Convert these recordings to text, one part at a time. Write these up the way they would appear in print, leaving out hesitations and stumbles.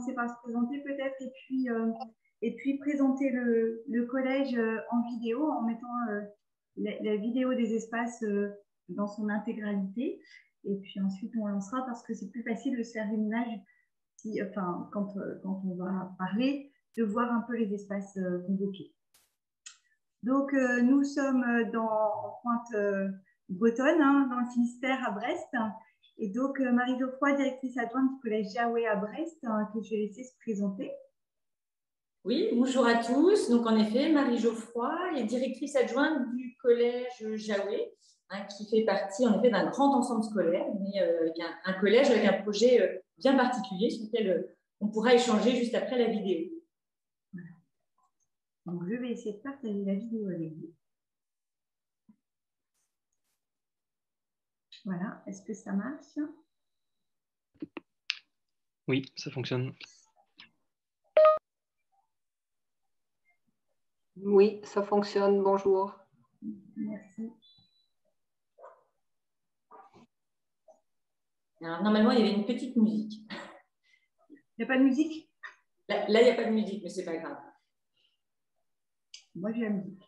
commencer par se présenter peut-être et puis présenter le collège en vidéo en mettant la vidéo des espaces dans son intégralité. Et puis ensuite, on lancera parce que c'est plus facile de se faire une image quand on va parler, de voir un peu les espaces convoqués. Donc, nous sommes en pointe bretonne, hein, dans le Finistère à Brest. Et donc, Marie Geoffroy, directrice adjointe du collège Jaoué à Brest, hein, que je vais laisser se présenter. Oui, bonjour à tous. Donc, en effet, Marie Geoffroy est directrice adjointe du collège Jaoué, hein, qui fait partie, en effet, d'un grand ensemble scolaire, mais un collège avec un projet bien particulier sur lequel on pourra échanger juste après la vidéo. Voilà. Donc, je vais essayer de partager la vidéo avec vous. Voilà, est-ce que ça marche? Oui, ça fonctionne. Oui, ça fonctionne. Bonjour. Merci. Alors, normalement, il y avait une petite musique. Il n'y a pas de musique? Là, il n'y a pas de musique, mais ce n'est pas grave. Moi, j'ai la musique.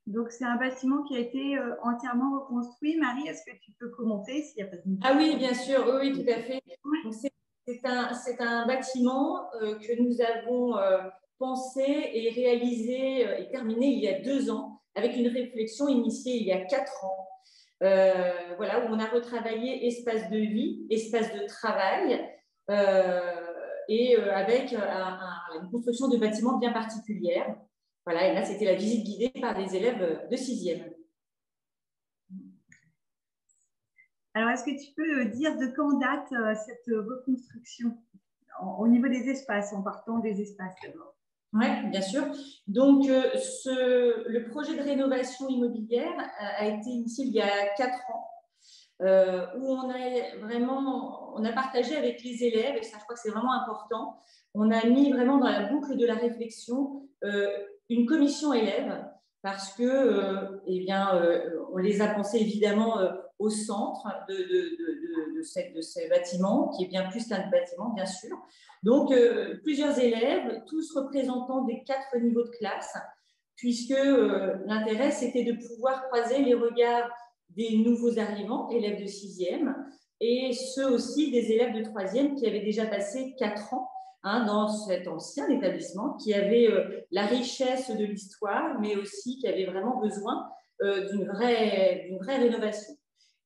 Donc, c'est un bâtiment qui a été entièrement reconstruit. Marie, est-ce que tu peux commenter s'il n'y a pas de musique? Ah oui, bien sûr, oui, tout à fait. C'est un bâtiment que nous avons pensé et réalisé et terminé il y a 2 ans, avec une réflexion initiée il y a 4 ans. Voilà, où on a retravaillé espace de vie, espace de travail, avec une construction de bâtiments bien particulière. Voilà, et là, c'était la visite guidée par des élèves de 6e. Alors, est-ce que tu peux dire de quand date cette reconstruction au niveau des espaces, en partant des espaces d'abord? Oui, bien sûr. Donc, le projet de rénovation immobilière a été initié il y a 4 ans, où on a partagé avec les élèves, et ça, je crois que c'est vraiment important, on a mis vraiment dans la boucle de la réflexion une commission élève, parce que, on les a pensés évidemment au centre de ces bâtiments, qui est bien plus qu'un bâtiment, bien sûr. Donc, plusieurs élèves, tous représentants des 4 niveaux de classe, puisque l'intérêt, c'était de pouvoir croiser les regards des nouveaux arrivants, élèves de 6e, et ceux aussi des élèves de 3e qui avaient déjà passé 4 ans dans cet ancien établissement, qui avait la richesse de l'histoire, mais aussi qui avait vraiment besoin d'une vraie rénovation.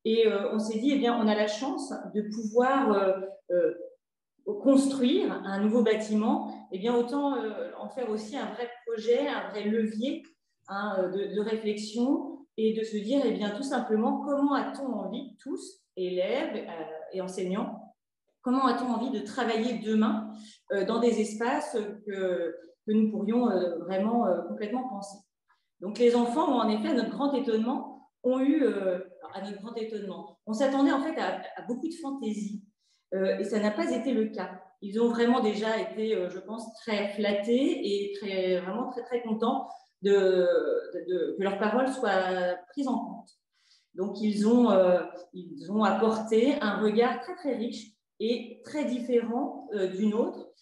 Et on s'est dit, eh bien, on a la chance de pouvoir construire un nouveau bâtiment, eh bien, autant en faire aussi un vrai projet, un vrai levier de réflexion, et de se dire, eh bien, tout simplement, comment a-t-on envie, tous, élèves et enseignants, comment a-t-on envie de travailler demain dans des espaces que nous pourrions vraiment complètement penser. Donc, les enfants ont en effet, à notre grand étonnement, on s'attendait en fait à beaucoup de fantaisie, et ça n'a pas été le cas. Ils ont vraiment déjà été, je pense, très flattés et vraiment très, très contents que leurs paroles soient prises en compte. Donc, ils ont apporté un regard très, très riche et très différent d'une autre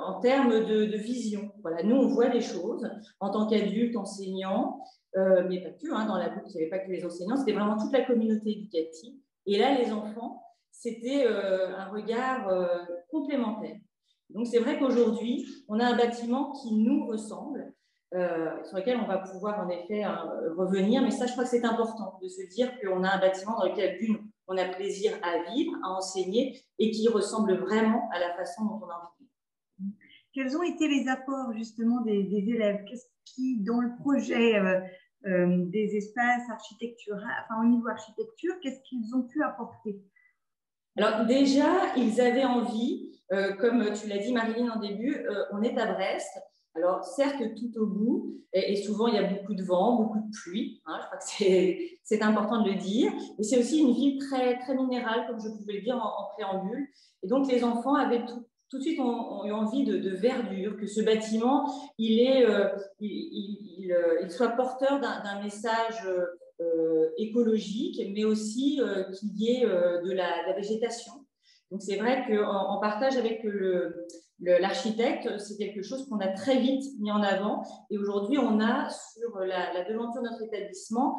en termes de vision. Voilà, nous, on voit les choses en tant qu'adultes, enseignants, mais pas que. Dans la boucle, il n'y avait pas que les enseignants, c'était vraiment toute la communauté éducative. Et là, les enfants, c'était un regard complémentaire. Donc, c'est vrai qu'aujourd'hui, on a un bâtiment qui nous ressemble, sur lequel on va pouvoir en effet revenir. Mais ça, je crois que c'est important de se dire qu'on a un bâtiment dans lequel, d'une, on a plaisir à vivre, à enseigner et qui ressemble vraiment à la façon dont on a envie de vivre. Quels ont été les apports justement des élèves? Qu'est-ce qui, dans le projet des espaces architecturaux, enfin au niveau architecture, qu'est-ce qu'ils ont pu apporter? Alors déjà, ils avaient envie, comme tu l'as dit Marilyn en début, on est à Brest. Alors certes, tout au bout, et souvent il y a beaucoup de vent, beaucoup de pluie, hein, je crois que c'est important de le dire. Et c'est aussi une ville très, très minérale, comme je pouvais le dire en préambule. Et donc les enfants avaient tout de suite ont eu envie de verdure, que ce bâtiment, il soit porteur d'un message écologique, mais aussi qu'il y ait de la végétation. Donc c'est vrai qu'en partage avec l'architecte, c'est quelque chose qu'on a très vite mis en avant. Et aujourd'hui, on a sur la devanture de notre établissement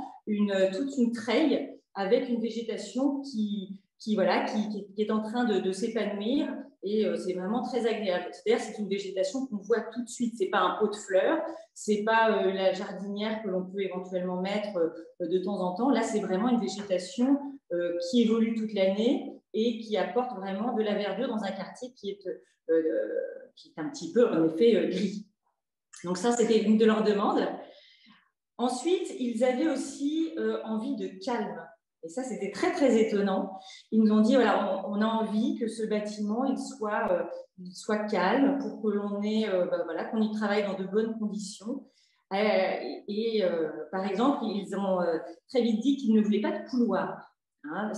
toute une treille avec une végétation qui est en train de s'épanouir. Et c'est vraiment très agréable. C'est-à-dire c'est une végétation qu'on voit tout de suite. Ce n'est pas un pot de fleurs, ce n'est pas la jardinière que l'on peut éventuellement mettre de temps en temps. Là, c'est vraiment une végétation qui évolue toute l'année et qui apporte vraiment de la verdure dans un quartier qui est un petit peu, en effet, gris. Donc ça, c'était une de leurs demandes. Ensuite, ils avaient aussi envie de calme. Et ça, c'était très, très étonnant. Ils nous ont dit, voilà, on a envie que ce bâtiment, il soit calme pour que l'on qu'on y travaille dans de bonnes conditions. Par exemple, ils ont très vite dit qu'ils ne voulaient pas de couloir. Hein.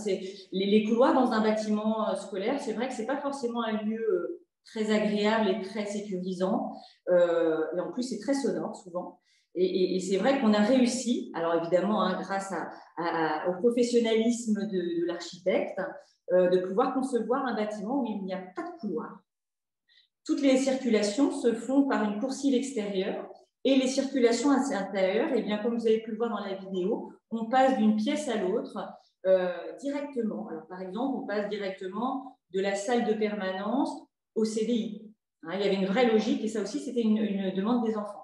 Les couloirs dans un bâtiment scolaire, c'est vrai que ce n'est pas forcément un lieu très agréable et très sécurisant. Et en plus, c'est très sonore souvent. Et c'est vrai qu'on a réussi, alors évidemment, hein, grâce au professionnalisme de l'architecte, de pouvoir concevoir un bâtiment où il n'y a pas de couloir. Toutes les circulations se font par une coursive extérieure et les circulations intérieures, eh bien, comme vous avez pu le voir dans la vidéo, on passe d'une pièce à l'autre directement. Alors, par exemple, on passe directement de la salle de permanence au CDI. Hein, il y avait une vraie logique et ça aussi, c'était une demande des enfants.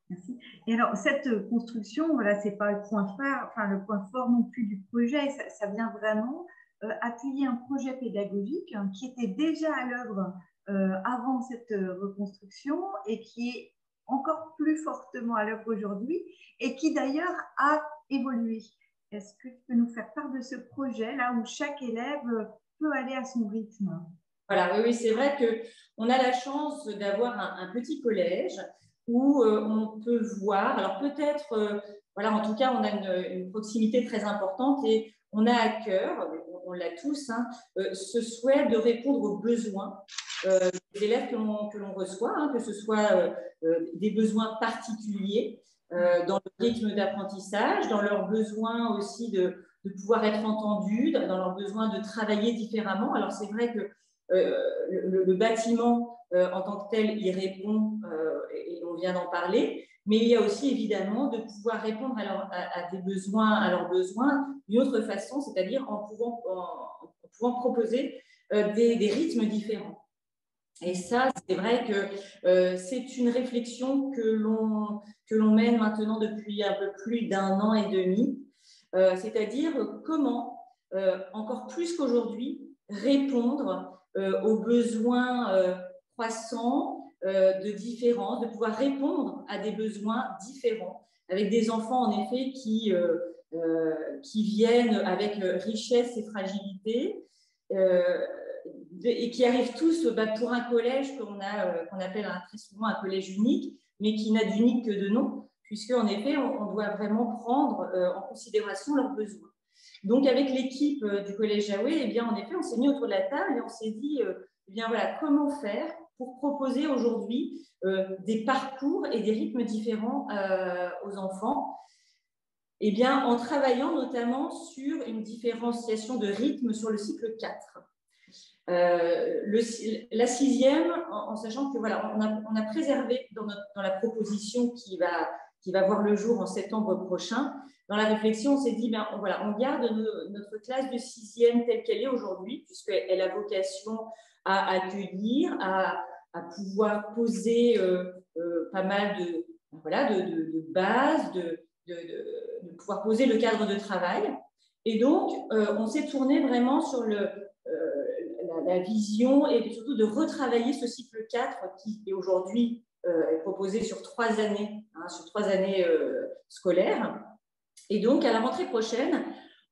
Merci. Et alors, cette construction, voilà, c'est pas le point phare, enfin le point fort non plus du projet, ça vient vraiment appuyer un projet pédagogique qui était déjà à l'œuvre avant cette reconstruction et qui est encore plus fortement à l'œuvre aujourd'hui et qui d'ailleurs a évolué. Est-ce que tu peux nous faire part de ce projet là où chaque élève peut aller à son rythme? Voilà, oui, c'est vrai qu'on a la chance d'avoir un petit collège où on peut voir, alors peut-être, voilà, en tout cas, on a une proximité très importante et on a à cœur, on l'a tous, hein, ce souhait de répondre aux besoins des élèves que l'on reçoit, hein, que ce soit des besoins particuliers dans le rythme d'apprentissage, dans leurs besoins aussi de pouvoir être entendus, dans leurs besoins de travailler différemment. Alors, c'est vrai que le bâtiment en tant que tel y répond et on vient d'en parler, mais il y a aussi évidemment de pouvoir répondre à leurs besoins d'une autre façon, c'est-à-dire en pouvant proposer des rythmes différents. Et ça, c'est vrai que c'est une réflexion que l'on mène maintenant depuis un peu plus d'1 an et demi, c'est-à-dire comment, encore plus qu'aujourd'hui, répondre aux besoins croissants de différence, de pouvoir répondre à des besoins différents, avec des enfants en effet qui viennent avec richesse et fragilité, et qui arrivent tous pour un collège qu'on appelle très souvent un collège unique, mais qui n'a d'unique que de nom, puisqu'en effet, on doit vraiment prendre en considération leurs besoins. Donc, avec l'équipe du Collège Jaoué, eh bien, en effet, on s'est mis autour de la table et on s'est dit, eh bien, voilà, comment faire pour proposer aujourd'hui des parcours et des rythmes différents aux enfants. Eh bien, en travaillant notamment sur une différenciation de rythme sur le cycle 4. La 6e, en sachant que voilà, on a préservé dans la proposition qui va voir le jour en septembre prochain, dans la réflexion, on s'est dit, ben, voilà, on garde notre classe de 6e telle qu'elle est aujourd'hui, puisqu'elle a vocation à accueillir, à pouvoir poser pas mal de bases, de pouvoir poser le cadre de travail. Et donc, on s'est tourné vraiment sur la vision et surtout de retravailler ce cycle 4 qui est aujourd'hui proposé sur 3 années, sur 3 années scolaires. Et donc, à la rentrée prochaine,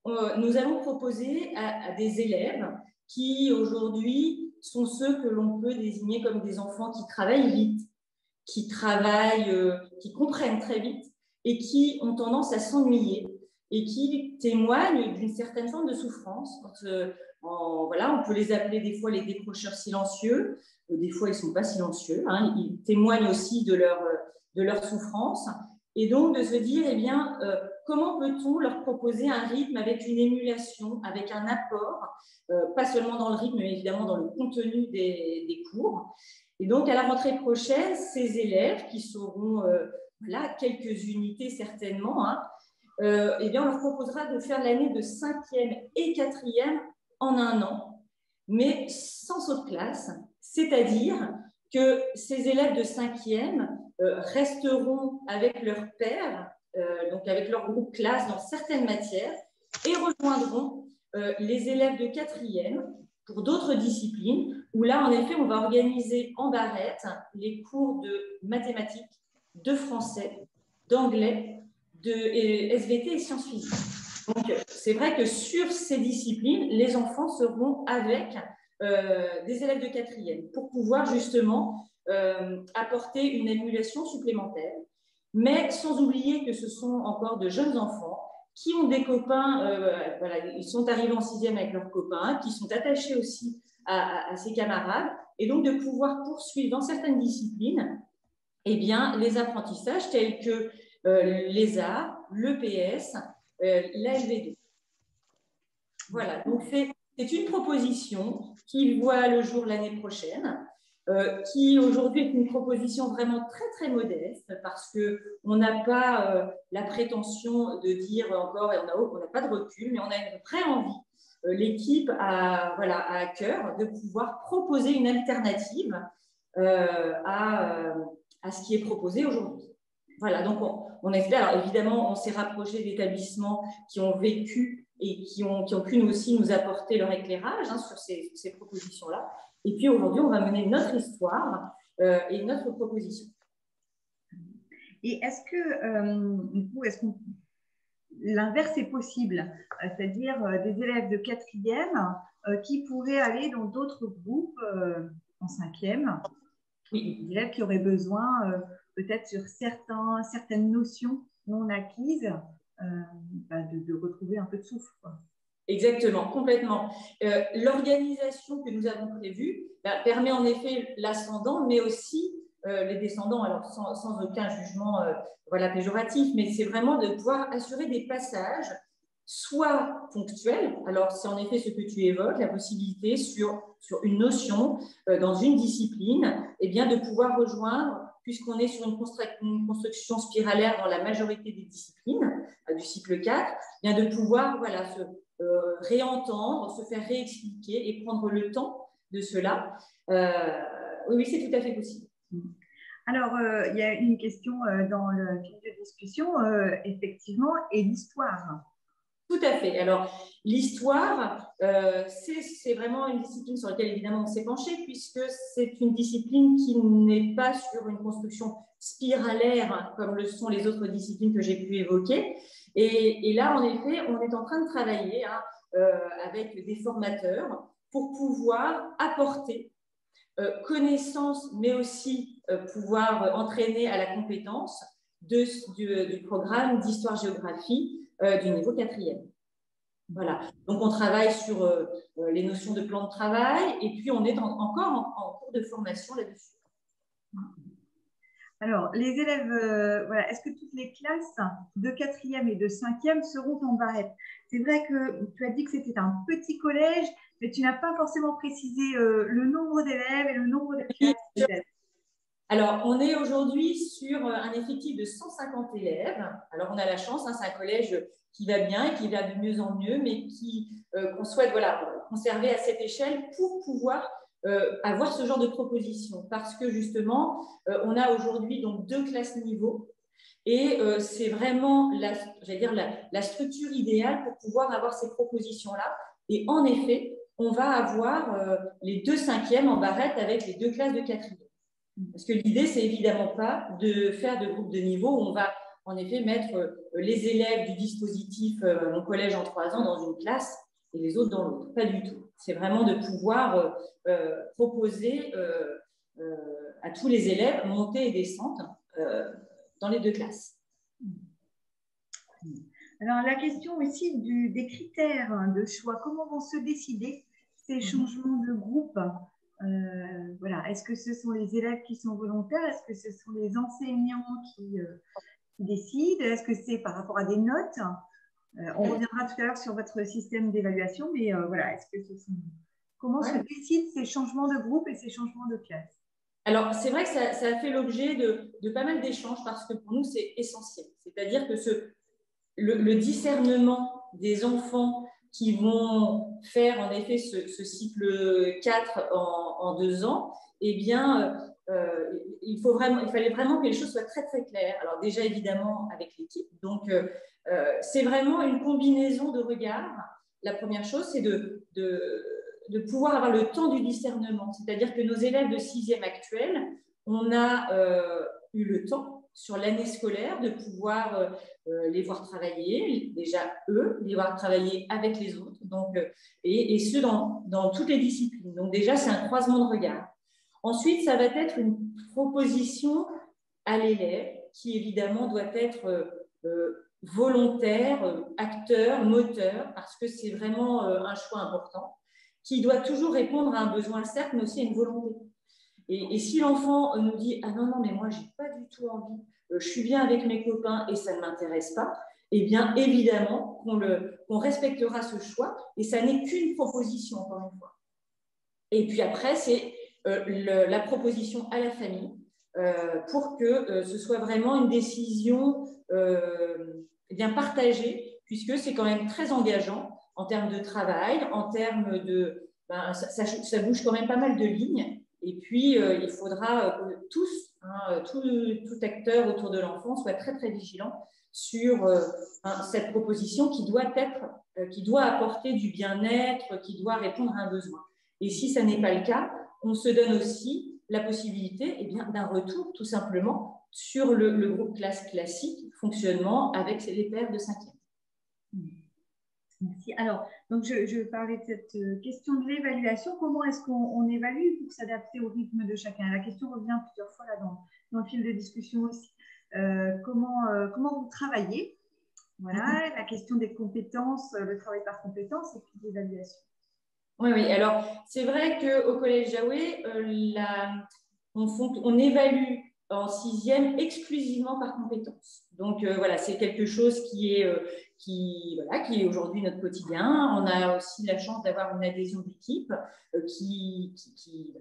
nous allons proposer à des élèves qui, aujourd'hui, sont ceux que l'on peut désigner comme des enfants qui travaillent vite, qui comprennent très vite et qui ont tendance à s'ennuyer et qui témoignent d'une certaine forme de souffrance. On peut les appeler des fois les décrocheurs silencieux, des fois ils ne sont pas silencieux, ils témoignent aussi de leur souffrance. Et donc de se dire, comment peut-on leur proposer un rythme avec une émulation, avec un apport, pas seulement dans le rythme, mais évidemment dans le contenu des cours. Et donc, à la rentrée prochaine, ces élèves qui seront quelques unités certainement, on leur proposera de faire l'année de 5e et 4e en un an, mais sans saut de classe, c'est-à-dire que ces élèves de 5e resteront avec leurs pairs, donc avec leur groupe classe dans certaines matières, et rejoindront les élèves de 4e pour d'autres disciplines, où là, en effet, on va organiser en barrette les cours de mathématiques, de français, d'anglais, de SVT et sciences physiques. Donc, c'est vrai que sur ces disciplines, les enfants seront avec des élèves de 4e pour pouvoir justement apporter une émulation supplémentaire, mais sans oublier que ce sont encore de jeunes enfants qui ont des copains, ils sont arrivés en 6e avec leurs copains, qui sont attachés aussi à ses camarades, et donc de pouvoir poursuivre dans certaines disciplines les apprentissages tels que les arts, l'EPS, la LV2. Voilà, donc c'est une proposition qui voit le jour l'année prochaine, qui aujourd'hui est une proposition vraiment très très modeste parce qu'on n'a pas la prétention de dire encore, on n'a pas de recul, mais on a une vraie envie. L'équipe a à cœur de pouvoir proposer une alternative à ce qui est proposé aujourd'hui. Voilà, donc on espère. Alors évidemment, on s'est rapproché d'établissements qui ont vécu et qui ont pu nous aussi nous apporter leur éclairage sur ces propositions-là. Et puis aujourd'hui, on va mener notre histoire et notre proposition. Et est-ce que l'inverse est possible, c'est-à-dire des élèves de 4e qui pourraient aller dans d'autres groupes en 5e, oui. Des élèves qui auraient besoin peut-être sur certaines notions non acquises de retrouver un peu de souffle, quoi. Exactement, complètement. L'organisation que nous avons prévue permet en effet l'ascendant, mais aussi les descendants, alors sans aucun jugement péjoratif, mais c'est vraiment de pouvoir assurer des passages, soit ponctuels, alors c'est en effet ce que tu évoques, la possibilité sur une notion, dans une discipline, de pouvoir rejoindre, puisqu'on est sur une construction spiralaire dans la majorité des disciplines, du cycle 4, de pouvoir se réentendre, se faire réexpliquer et prendre le temps de cela. Oui, c'est tout à fait possible. Alors, il y a une question dans le fil de discussion, effectivement, et l'histoire. Tout à fait. Alors, l'histoire, c'est vraiment une discipline sur laquelle, évidemment, on s'est penché, puisque c'est une discipline qui n'est pas sur une construction spiralaire, comme le sont les autres disciplines que j'ai pu évoquer. Et là, en effet, on est en train de travailler avec des formateurs pour pouvoir apporter connaissance, mais aussi pouvoir entraîner à la compétence du programme d'histoire-géographie du niveau 4e. Voilà. Donc, on travaille sur les notions de plan de travail et puis on est encore en cours de formation là-dessus. Alors, les élèves, est-ce que toutes les classes de 4e et de 5e seront en barrette? C'est vrai que tu as dit que c'était un petit collège, mais tu n'as pas forcément précisé le nombre d'élèves et le nombre de classes. Alors, on est aujourd'hui sur un effectif de 150 élèves. Alors, on a la chance, c'est un collège qui va bien et qui va de mieux en mieux, mais qu'on souhaite conserver à cette échelle pour pouvoir avoir ce genre de proposition parce que justement, on a aujourd'hui donc 2 classes niveau et c'est vraiment la structure idéale pour pouvoir avoir ces propositions-là. Et en effet, on va avoir les 2 cinquièmes en barrette avec les 2 classes de quatrième. Parce que l'idée, c'est évidemment pas de faire de groupes de niveau où on va en effet mettre les élèves du dispositif mon collège en 3 ans dans une classe et les autres dans l'autre. Pas du tout. C'est vraiment de pouvoir proposer à tous les élèves montée et descente dans les 2 classes. Alors, la question aussi des critères de choix, comment vont se décider ces changements de groupe? Voilà. Est-ce que ce sont les élèves qui sont volontaires? Est-ce que ce sont les enseignants qui décident? Est-ce que c'est par rapport à des notes? On reviendra tout à l'heure sur votre système d'évaluation, mais voilà, est-ce que ce sont... Comment se décident ces changements de groupe et ces changements de classe? Alors, c'est vrai que ça a fait l'objet de pas mal d'échanges parce que pour nous, c'est essentiel. C'est-à-dire que le discernement des enfants qui vont faire en effet ce cycle 4 en 2 ans, eh bien, il fallait vraiment que les choses soient très, très claires. Alors déjà, évidemment, avec l'équipe. Donc, c'est vraiment une combinaison de regards. La première chose, c'est de pouvoir avoir le temps du discernement. C'est-à-dire que nos élèves de 6e actuels, on a eu le temps sur l'année scolaire de pouvoir les voir travailler, déjà eux, les voir travailler avec les autres, donc, et ce dans toutes les disciplines. Donc déjà, c'est un croisement de regard. Ensuite, ça va être une proposition à l'élève qui, évidemment, doit être volontaire, acteur, moteur, parce que c'est vraiment un choix important, qui doit toujours répondre à un besoin, certes, mais aussi à une volonté. Et si l'enfant nous dit « Ah non, non, mais moi, je n'ai pas du tout envie, je suis bien avec mes copains et ça ne m'intéresse pas », eh bien, évidemment, qu'on respectera ce choix et ça n'est qu'une proposition, encore une fois. Et puis après, c'est la proposition à la famille pour que ce soit vraiment une décision bien partagée, puisque c'est quand même très engageant en termes de travail, en termes de… Ben, ça bouge quand même pas mal de lignes. Et puis, il faudra que tous, tout acteur autour de l'enfant soit très, très vigilant sur cette proposition qui doit apporter du bien-être, qui doit répondre à un besoin. Et si ça n'est pas le cas, on se donne aussi la possibilité d'un retour, tout simplement, sur le groupe classe classique, fonctionnement avec les pairs de 5e. Merci. Alors, donc je parlais de cette question de l'évaluation. Comment est-ce qu'on évalue pour s'adapter au rythme de chacun? La question revient plusieurs fois là dans le fil de discussion aussi. Comment vous travaillez? Voilà, la question des compétences, le travail par compétences et puis l'évaluation. Oui, oui. Alors, c'est vrai qu'au Collège Jaoué, on évalue en 6e exclusivement par compétences. Donc, voilà, c'est quelque chose qui est aujourd'hui notre quotidien. On a aussi la chance d'avoir une adhésion d'équipe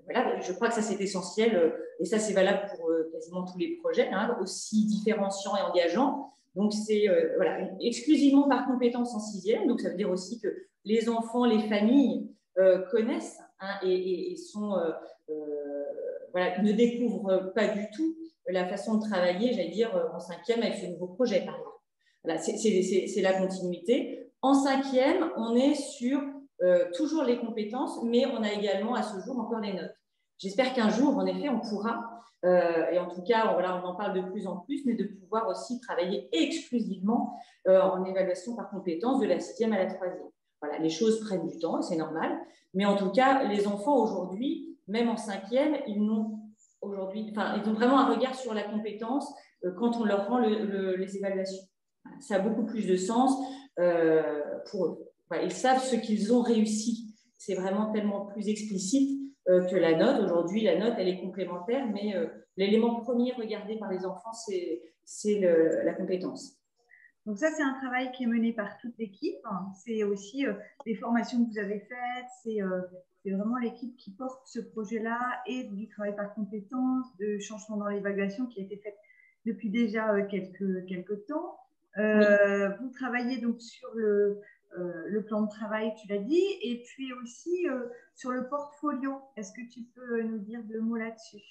voilà, je crois que ça, c'est essentiel. Et ça, c'est valable pour quasiment tous les projets, aussi différenciants et engageants. Donc, c'est voilà, exclusivement par compétences en 6e. Donc, ça veut dire aussi que les enfants, les familles connaissent et sont, voilà, ne découvrent pas du tout la façon de travailler, j'allais dire, en 5e avec ce nouveau projet, par exemple. Voilà, c'est la continuité. En 5e, on est sur toujours les compétences, mais on a également à ce jour encore les notes. J'espère qu'un jour, en effet, on pourra, et en tout cas, voilà, on en parle de plus en plus, mais de pouvoir aussi travailler exclusivement en évaluation par compétences de la 6e à la 3e. Voilà, les choses prennent du temps, c'est normal. Mais en tout cas, les enfants aujourd'hui, même en 5e, ils ont vraiment un regard sur la compétence quand on leur rend les évaluations. Ça a beaucoup plus de sens pour eux. Voilà, ils savent ce qu'ils ont réussi. C'est vraiment tellement plus explicite que la note. Aujourd'hui, la note, elle est complémentaire, mais l'élément premier regardé par les enfants, c'est la compétence. Donc ça, c'est un travail qui est mené par toute l'équipe. C'est aussi les formations que vous avez faites. C'est vraiment l'équipe qui porte ce projet-là et du travail par compétences, de changement dans l'évaluation qui a été fait depuis déjà quelques temps. Oui. Vous travaillez donc sur le plan de travail, tu l'as dit, et puis aussi sur le portfolio. Est-ce que tu peux nous dire deux mots là-dessus?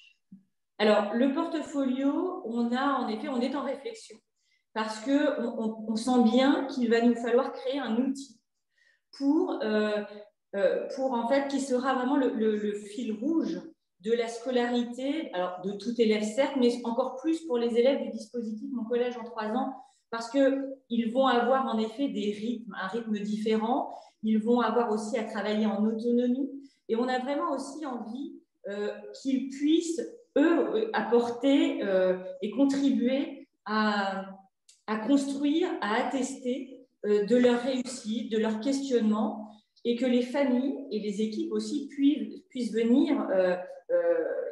Alors, le portfolio, on est en réflexion parce qu'on sent bien qu'il va nous falloir créer un outil pour en fait, qui sera vraiment le fil rouge de la scolarité, alors de tout élève certes, mais encore plus pour les élèves du dispositif Mon Collège en 3 ans, parce qu'ils vont avoir en effet un rythme différent, ils vont avoir aussi à travailler en autonomie, et on a vraiment aussi envie qu'ils puissent, eux, apporter et contribuer à construire, à attester de leur réussite, de leur questionnement, et que les familles et les équipes aussi puissent venir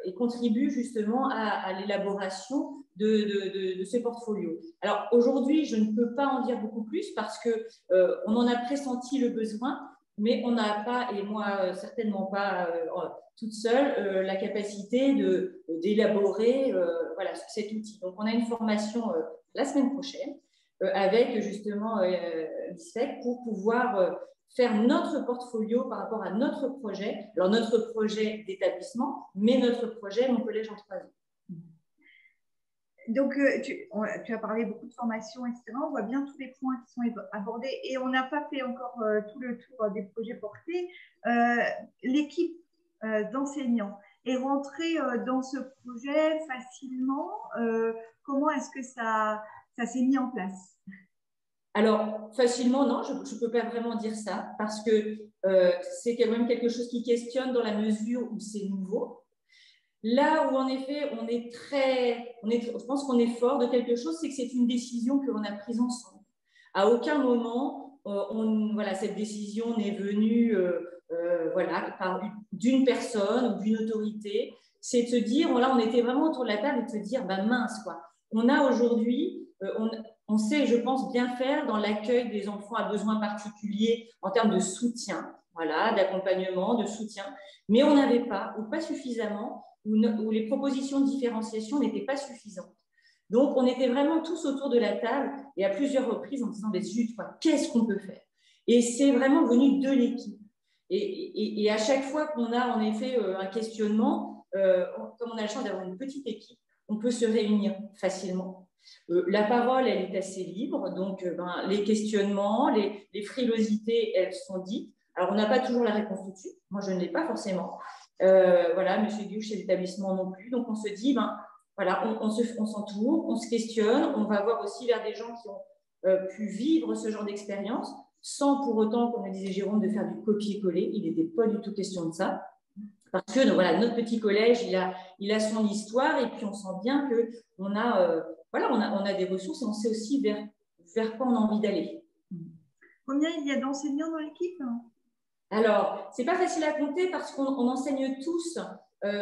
et contribuent justement à l'élaboration de ce portfolio. Alors aujourd'hui, je ne peux pas en dire beaucoup plus parce qu'on en a pressenti le besoin, mais on n'a pas, et moi certainement pas toute seule, la capacité d'élaborer voilà, cet outil. Donc on a une formation la semaine prochaine avec justement l'ISFEC pour pouvoir faire notre portfolio par rapport à notre projet. Alors, notre projet d'établissement, mais notre projet Mon Collège en 3 ans. Donc, tu as parlé beaucoup de formation, etc. On voit bien tous les points qui sont abordés et on n'a pas fait encore tout le tour des projets portés. L'équipe d'enseignants est rentrée dans ce projet facilement. Comment est-ce que ça s'est mis en place? Alors, facilement, non, je ne peux pas vraiment dire ça, parce que c'est quand même quelque chose qui questionne dans la mesure où c'est nouveau. Là où, en effet, je pense qu'on est fort de quelque chose, c'est que c'est une décision que l'on a prise ensemble. À aucun moment, voilà, cette décision n'est venue voilà, d'une personne ou d'une autorité. C'est de se dire, là, on était vraiment autour de la table et de se dire, bah, mince, quoi. On a aujourd'hui, on sait, je pense, bien faire dans l'accueil des enfants à besoins particuliers en termes de soutien, voilà, d'accompagnement, de soutien. Mais on n'avait pas, ou pas suffisamment, où les propositions de différenciation n'étaient pas suffisantes. Donc, on était vraiment tous autour de la table et à plusieurs reprises en disant, zut, qu'est-ce qu'on peut faire? Et c'est vraiment venu de l'équipe. Et à chaque fois qu'on a en effet un questionnement, comme on a la chance d'avoir une petite équipe, on peut se réunir facilement. La parole, elle est assez libre, donc les questionnements, les frilosités, elles sont dites. Alors, on n'a pas toujours la réponse tout de suite. Moi, je ne l'ai pas forcément. Voilà, M. Guiou, chez l'établissement non plus. Donc, on se dit, voilà, on s'entoure, on se questionne, on va voir aussi vers des gens qui ont pu vivre ce genre d'expérience, sans pour autant, comme le disait Jérôme, de faire du copier-coller. Il n'était pas du tout question de ça. Parce que donc, voilà, notre petit collège, il a son histoire, et puis on sent bien qu'on a, voilà, on a des ressources et on sait aussi vers quoi on a envie d'aller. Combien il y a d'enseignants dans l'équipe? Alors, ce n'est pas facile à compter parce qu'on enseigne tous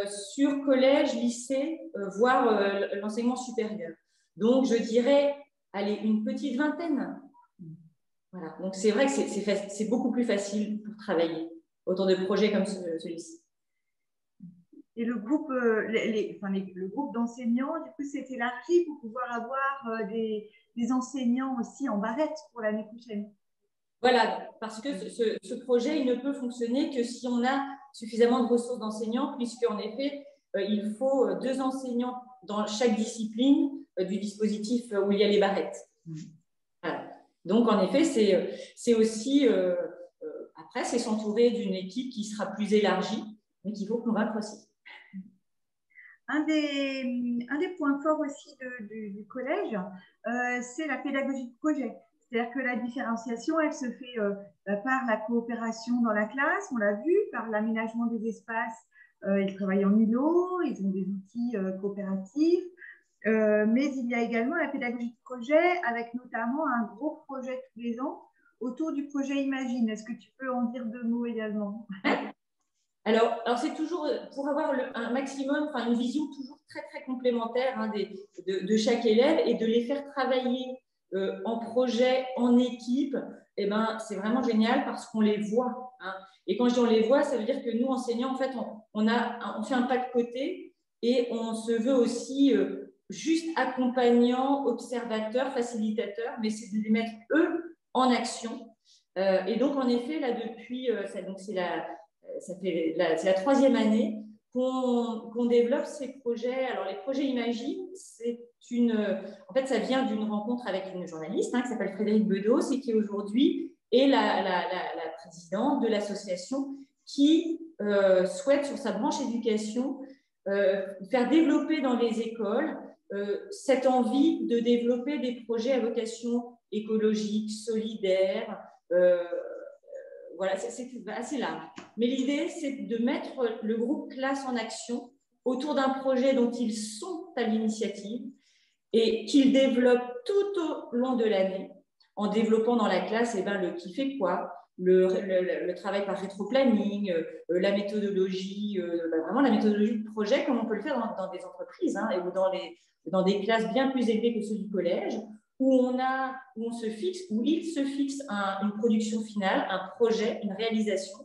sur collège, lycée, voire l'enseignement supérieur. Donc, je dirais, allez, une petite vingtaine. Voilà. Donc, c'est vrai que c'est beaucoup plus facile pour travailler autour de projets comme celui-ci. Et le groupe, le groupe d'enseignants, du coup, s'est élargi pour pouvoir avoir des enseignants aussi en barrette pour l'année prochaine. Voilà, parce que ce projet, il ne peut fonctionner que si on a suffisamment de ressources d'enseignants, puisqu'en effet, il faut 2 enseignants dans chaque discipline du dispositif où il y a les barrettes. Voilà. Donc, en effet, c'est aussi, après, c'est s'entourer d'une équipe qui sera plus élargie, mais qu'il faut convaincre aussi. Un des points forts aussi du collège, c'est la pédagogie de projet. C'est-à-dire que la différenciation, elle se fait par la coopération dans la classe, on l'a vu, par l'aménagement des espaces. Ils travaillent en îlot, ils ont des outils coopératifs, mais il y a également la pédagogie de projet avec notamment un gros projet tous les ans autour du projet Imagine. Est-ce que tu peux en dire 2 mots également? Alors c'est toujours pour avoir un maximum, une vision toujours très, très complémentaire de chaque élève et de les faire travailler en projet, en équipe. C'est vraiment génial parce qu'on les voit. Et quand je dis on les voit, ça veut dire que nous, enseignants, en fait, on fait un pas de côté et on se veut aussi juste accompagnants, observateurs, facilitateurs, mais c'est de les mettre eux en action Et donc, en effet, là, depuis, c'est la 3e année qu'on développe ces projets. Alors, les projets Imagine, en fait, ça vient d'une rencontre avec une journaliste qui s'appelle Frédérique Bedos et qui aujourd'hui est la présidente de l'association qui souhaite, sur sa branche éducation, faire développer dans les écoles cette envie de développer des projets à vocation écologique, solidaire. Voilà, c'est assez large. Mais l'idée, c'est de mettre le groupe classe en action autour d'un projet dont ils sont à l'initiative et qu'ils développent tout au long de l'année, en développant dans la classe le qui fait quoi, le travail par rétroplanning, la méthodologie, vraiment la méthodologie de projet, comme on peut le faire dans des entreprises ou dans des classes bien plus élevées que ceux du collège, où il se fixe une production finale, un projet, une réalisation.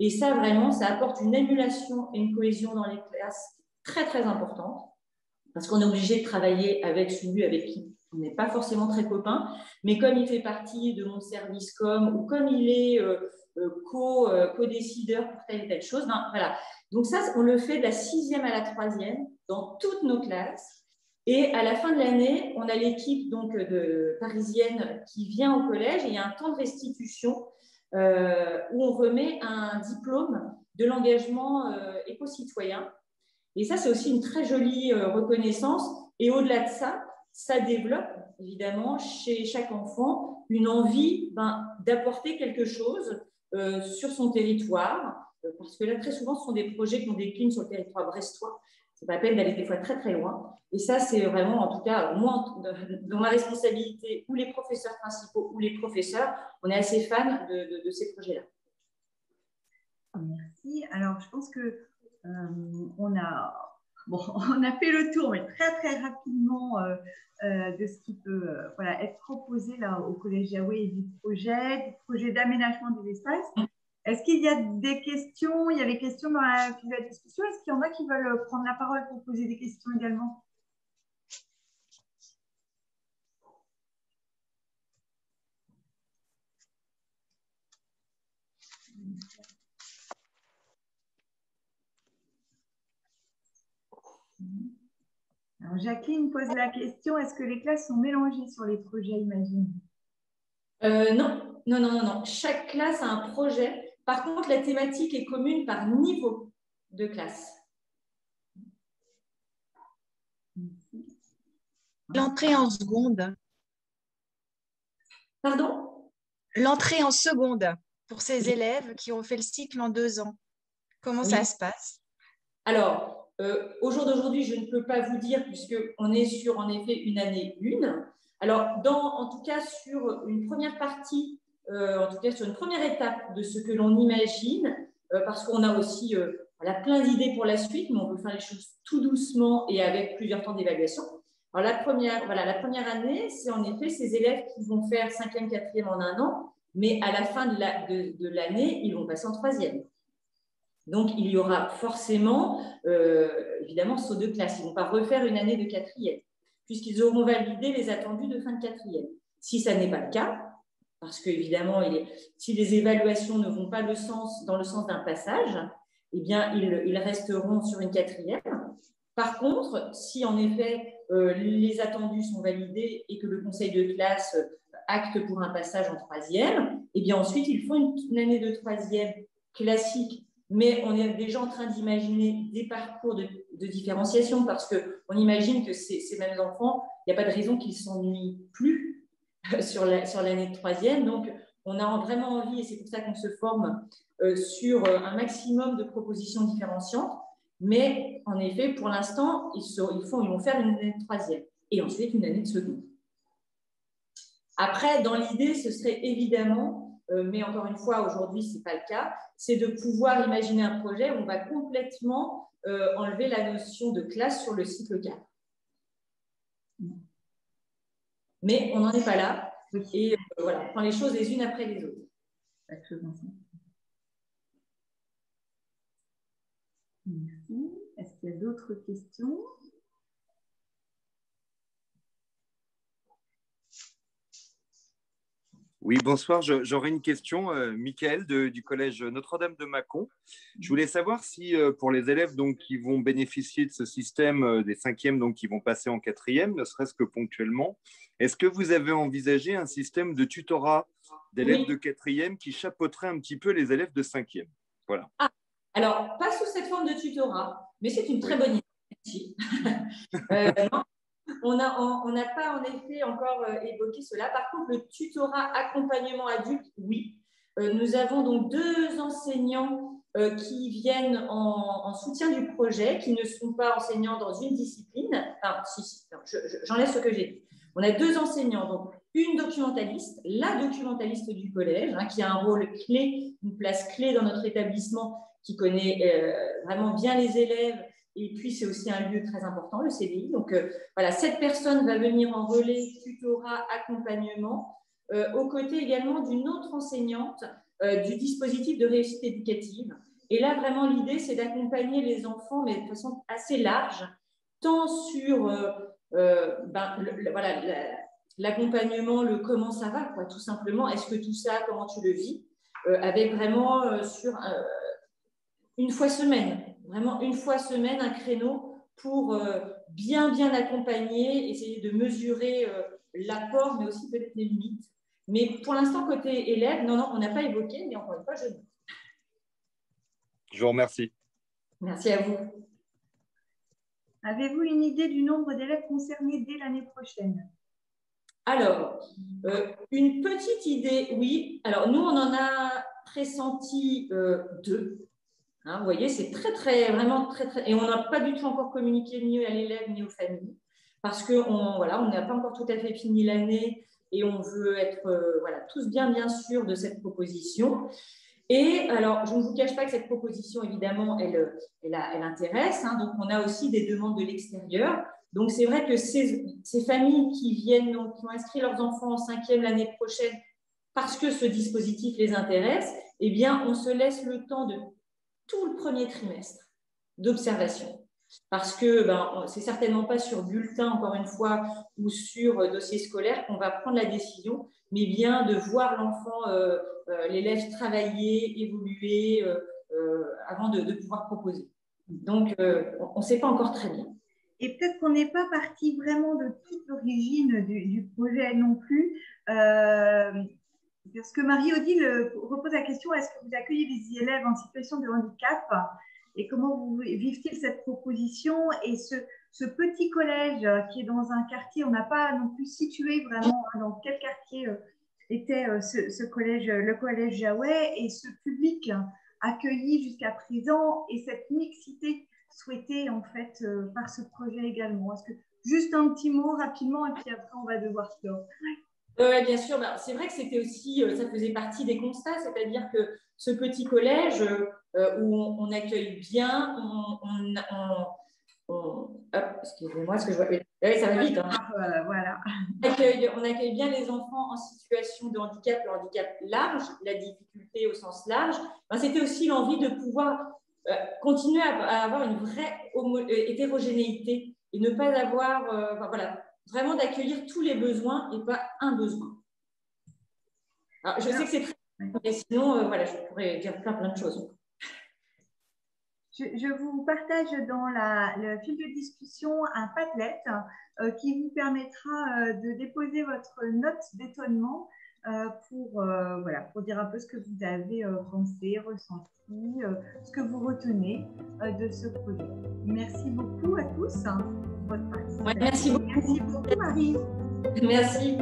Et ça, vraiment, ça apporte une émulation et une cohésion dans les classes très, très importante, parce qu'on est obligé de travailler avec celui avec qui on n'est pas forcément très copain, mais comme il fait partie de mon service com ou comme il est co-décideur pour telle et telle chose, voilà. Donc ça, on le fait de la 6e à la 3e dans toutes nos classes. Et à la fin de l'année, on a l'équipe parisienne qui vient au collège et il y a un temps de restitution où on remet un diplôme de l'engagement éco-citoyen. Et ça, c'est aussi une très jolie reconnaissance. Et au-delà de ça, ça développe évidemment chez chaque enfant une envie d'apporter quelque chose sur son territoire. Parce que là, très souvent, ce sont des projets qu'on décline sur le territoire brestois. C'est pas la peine d'aller des fois très, très loin. Et ça, c'est vraiment, en tout cas, moi, dans ma responsabilité, ou les professeurs principaux ou les professeurs, on est assez fans de ces projets-là. Merci. Alors, je pense que on a fait le tour, mais très, très rapidement de ce qui peut être proposé là, au Collège Yahweh et du projet d'aménagement des espaces. Est-ce qu'il y a des questions? Il y a des questions dans la discussion. Est-ce qu'il y en a qui veulent prendre la parole pour poser des questions également? Alors, Jacqueline pose la question, est-ce que les classes sont mélangées sur les projets Imagine? Non. Chaque classe a un projet. Par contre, la thématique est commune par niveau de classe. L'entrée en seconde. Pardon? L'entrée en seconde pour ces élèves qui ont fait le cycle en 2 ans. Comment ça se passe? Alors, au jour d'aujourd'hui, je ne peux pas vous dire puisqu'on est sur, en effet, une année 1. Alors, en tout cas, sur une première partie, en tout cas sur une première étape de ce que l'on imagine, parce qu'on a aussi plein d'idées pour la suite, mais on veut faire les choses tout doucement et avec plusieurs temps d'évaluation. Alors, la première année, c'est en effet ces élèves qui vont faire 5e, 4e en 1 an, mais à la fin de l'année, ils vont passer en 3e. Donc, il y aura forcément, évidemment, saut de classe. Ils ne vont pas refaire une année de 4e, puisqu'ils auront validé les attendus de fin de 4e. Si ça n'est pas le cas, parce qu'évidemment, si les évaluations ne vont pas dans le sens d'un passage, eh bien, ils resteront sur une 4e. Par contre, si en effet, les attendus sont validés et que le conseil de classe acte pour un passage en 3e, eh bien, ensuite, ils font une année de 3e classique. Mais on est déjà en train d'imaginer des parcours de différenciation parce qu'on imagine que ces mêmes enfants, il n'y a pas de raison qu'ils ne s'ennuient plus sur l'année de 3e. Donc, on a vraiment envie, et c'est pour ça qu'on se forme sur un maximum de propositions différenciantes. Mais en effet, pour l'instant, ils vont faire une année de 3e et ensuite une année de seconde. Après, dans l'idée, ce serait évidemment... mais encore une fois, aujourd'hui, ce n'est pas le cas, c'est de pouvoir imaginer un projet où on va complètement enlever la notion de classe sur le cycle 4. Mais on n'en est pas là. Et voilà, on prend les choses les unes après les autres. Merci. Est-ce qu'il y a d'autres questions? Oui, bonsoir. J'aurais une question, Mickaël, du collège Notre-Dame de Mâcon. Je voulais savoir si pour les élèves donc, qui vont bénéficier de ce système des cinquièmes, donc qui vont passer en quatrième, ne serait-ce que ponctuellement, est-ce que vous avez envisagé un système de tutorat d'élèves de quatrième qui chapeauterait un petit peu les élèves de cinquième? Voilà. Ah, alors, pas sous cette forme de tutorat, mais c'est une très bonne idée. Non, on n'a pas en effet encore évoqué cela. Par contre, le tutorat accompagnement adulte, oui. Nous avons donc 2 enseignants qui viennent en soutien du projet, qui ne sont pas enseignants dans une discipline. Enfin, j'enlève ce que j'ai dit. On a 2 enseignants, donc une documentaliste, la documentaliste du collège, hein, qui a un rôle clé, une place clé dans notre établissement, qui connaît vraiment bien les élèves. Et puis, c'est aussi un lieu très important, le CDI. Donc, voilà, cette personne va venir en relais, tutorat, accompagnement, aux côtés également d'une autre enseignante du dispositif de réussite éducative. Et là, vraiment, l'idée, c'est d'accompagner les enfants, mais de façon assez large, tant sur voilà, l'accompagnement, le comment ça va, quoi, tout simplement. Est-ce que tout ça, comment tu le vis, avec vraiment sur une fois semaine, vraiment une fois semaine, un créneau pour bien accompagner, essayer de mesurer l'apport, mais aussi peut-être les limites. Mais pour l'instant, côté élève, non, on n'a pas évoqué, mais encore une fois, je note. Je vous remercie. Merci à vous. Avez-vous une idée du nombre d'élèves concernés dès l'année prochaine? Alors, une petite idée, oui. Alors, nous, on en a pressenti 2. Hein, vous voyez, c'est vraiment très. Et on n'a pas du tout encore communiqué ni à l'élève ni aux familles, parce qu'on n'a pas encore tout à fait fini l'année et on veut être tous bien sûrs de cette proposition. Et alors, je ne vous cache pas que cette proposition, évidemment, elle intéresse. Hein, donc, on a aussi des demandes de l'extérieur. Donc, c'est vrai que ces familles qui viennent, donc, qui ont inscrit leurs enfants en 5e l'année prochaine parce que ce dispositif les intéresse, eh bien, on se laisse le temps de tout le premier trimestre d'observation. Parce que c'est certainement pas sur bulletin, encore une fois, ou sur dossier scolaire qu'on va prendre la décision, mais bien de voir l'enfant, l'élève travailler, évoluer avant de pouvoir proposer. Donc, on ne sait pas encore très bien. Et peut-être qu'on n'est pas parti vraiment de toute l'origine du projet non plus. Parce que Marie-Odile repose la question, est-ce que vous accueillez des élèves en situation de handicap et comment vivent-ils cette proposition? Et ce petit collège qui est dans un quartier, on n'a pas non plus situé vraiment dans quel quartier était ce collège, le collège Jaouet, et ce public accueilli jusqu'à présent et cette mixité souhaitée en fait par ce projet également. Est-ce que juste un petit mot rapidement et puis après on va devoir clore. Oui, bien sûr. C'est vrai que c'était aussi, ça faisait partie des constats, c'est-à-dire que ce petit collège où on accueille bien, excusez-moi, parce que je vois. Oui, ça va vite. Hein. Voilà. On accueille bien les enfants en situation de handicap, le handicap large, la difficulté au sens large. C'était aussi l'envie de pouvoir continuer à avoir une vraie hétérogénéité et ne pas avoir, vraiment d'accueillir tous les besoins et pas un besoin. Alors, je sais que c'est très... Mais sinon, je pourrais dire plein de choses. Je vous partage dans le fil de discussion un Padlet qui vous permettra de déposer votre note d'étonnement pour dire un peu ce que vous avez pensé, ressenti, ce que vous retenez de ce projet. Merci beaucoup à tous pour votre participation. Merci beaucoup. Merci beaucoup, Marie. Merci.